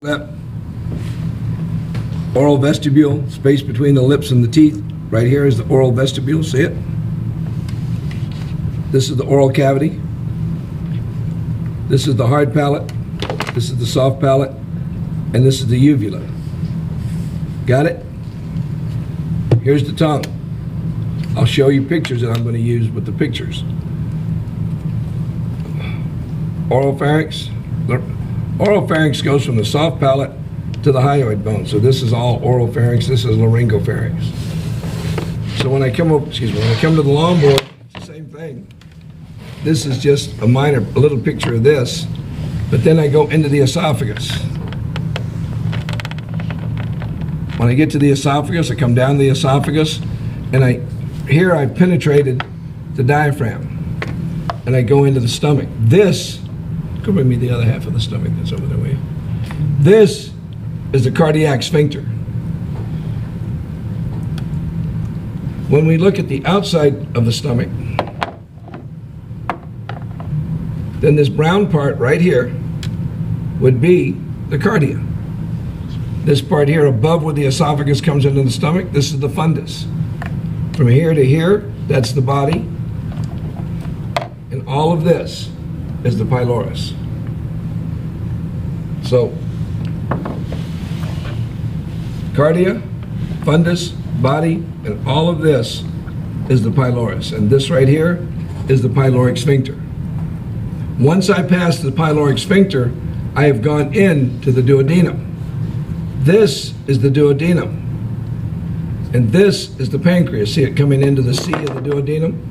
Lip, oral vestibule, space between the lips and the teeth. Right here is the oral vestibule, see it? This is the oral cavity. This is the hard palate. This is the soft palate. And this is the uvula. Got it? Here's the tongue. I'll show you pictures that I'm going to use with the pictures. Oropharynx. Oropharynx goes from the soft palate to the hyoid bone. So this is all oropharynx. This is laryngopharynx. So when I come up, when I come to the long board, it's the same thing. This is just a little picture of this. But then I go into the esophagus. When I get to the esophagus, I come down the esophagus, and here I penetrated the diaphragm, and I go into the stomach. This. Go bring me the other half of the stomach that's over there, will you? This is the cardiac sphincter. When we look at the outside of the stomach, then this brown part right here would be the cardia. This part here above where the esophagus comes into the stomach, this is the fundus. From here to here, that's the body. And all of this is the pylorus. So, cardia, fundus, body, and all of this is the pylorus. And this right here is the pyloric sphincter. Once I pass the pyloric sphincter, I have gone into the duodenum. This is the duodenum. And this is the pancreas. See it coming into the C of the duodenum?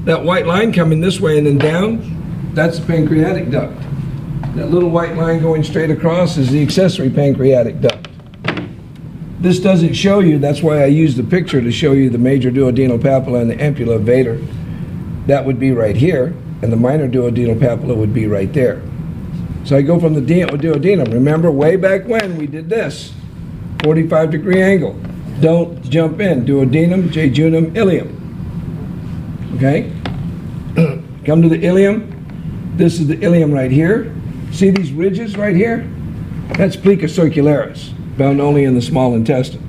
That white line coming this way and then down, that's the pancreatic duct. That little white line going straight across is the accessory pancreatic duct. This doesn't show you, that's why I used the picture to show you the major duodenal papilla and the ampulla of Vater. That would be right here, and the minor duodenal papilla would be right there. So I go from the duodenum. Remember, way back when we did this, 45-degree angle. Don't jump in. Duodenum, jejunum, ileum. Okay? Come to the ileum. This is the ileum right here. See these ridges right here? That's plica circularis, found only in the small intestine.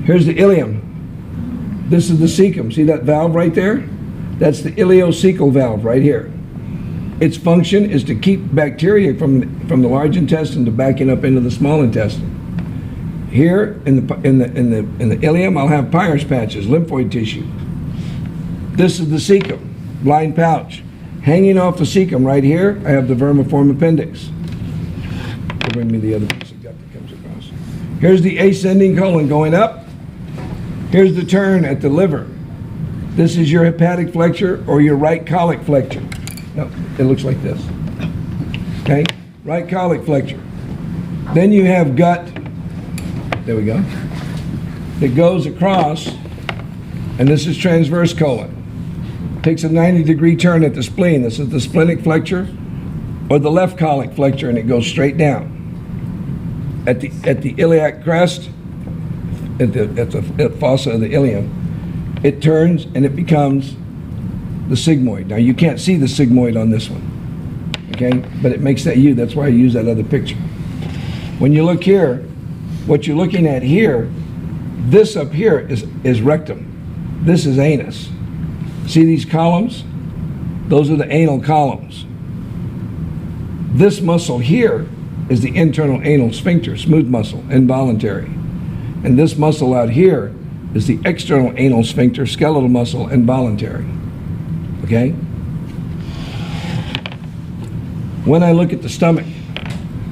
Here's the ileum. This is the cecum. See that valve right there? That's the ileocecal valve right here. Its function is to keep bacteria from the large intestine to backing up into the small intestine. Here in the ileum, I'll have Peyer's patches, lymphoid tissue. This is the cecum, blind pouch. Hanging off the cecum right here, I have the vermiform appendix. Bring me the other piece of gut that comes across. Here's the ascending colon going up. Here's the turn at the liver. This is your hepatic flexure or your right colic flexure. No, it looks like this. Okay, right colic flexure. Then you have gut. There we go. That goes across, and this is transverse colon. Takes a 90-degree turn at the spleen. This is the splenic flexure or the left colic flexure, and it goes straight down. At the iliac crest, at the fossa of the ileum, it turns and it becomes the sigmoid. Now you can't see the sigmoid on this one, okay? But it makes that U. That's why I use that other picture. When you look here, what you're looking at here, this up here is rectum. This is anus. See these columns? Those are the anal columns. This muscle here is the internal anal sphincter, smooth muscle, involuntary. And this muscle out here is the external anal sphincter, skeletal muscle, involuntary. Okay? When I look at the stomach,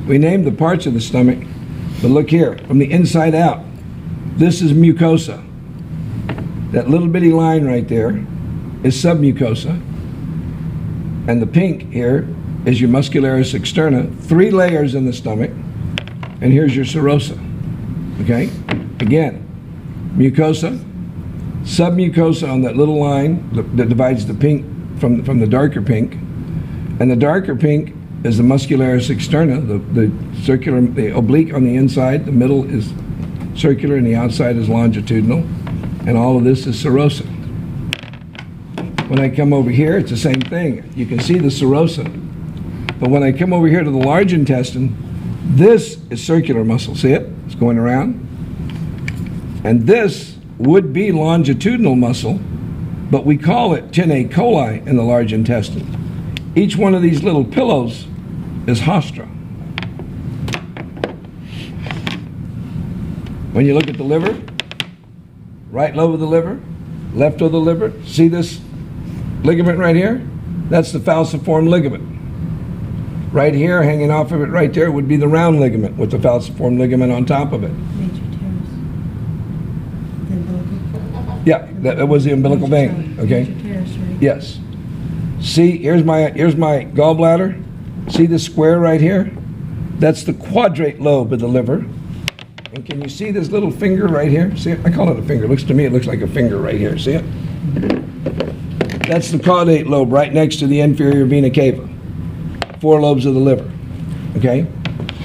we name the parts of the stomach, but look here, from the inside out, this is mucosa. That little bitty line right there is submucosa, and the pink here is your muscularis externa, 3 layers in the stomach, and here's your serosa. Okay? Again, mucosa, submucosa on that little line that divides the pink from the darker pink, and the darker pink is the muscularis externa, the circular, the oblique on the inside, the middle is circular and the outside is longitudinal, and all of this is serosa. When I come over here, it's the same thing. You can see the serosa. But when I come over here to the large intestine, this is circular muscle. See it? It's going around. And this would be longitudinal muscle, but we call it tinea coli in the large intestine. Each one of these little pillows is hostra. When you look at the liver, right lobe of the liver, left of the liver, see this ligament right here? That's the falciform ligament. Right here, hanging off of it right there, would be the round ligament with the falciform ligament on top of it. Major tears. The umbilical. Yeah, that was the umbilical vein, okay? Major tears, right? Yes. See, here's my gallbladder. See this square right here? That's the quadrate lobe of the liver. And can you see this little finger right here? See it? I call it a finger. To me, it looks like a finger right here. See it? That's the caudate lobe right next to the inferior vena cava. 4 lobes of the liver. Okay?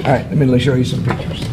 All right, let me show you some pictures.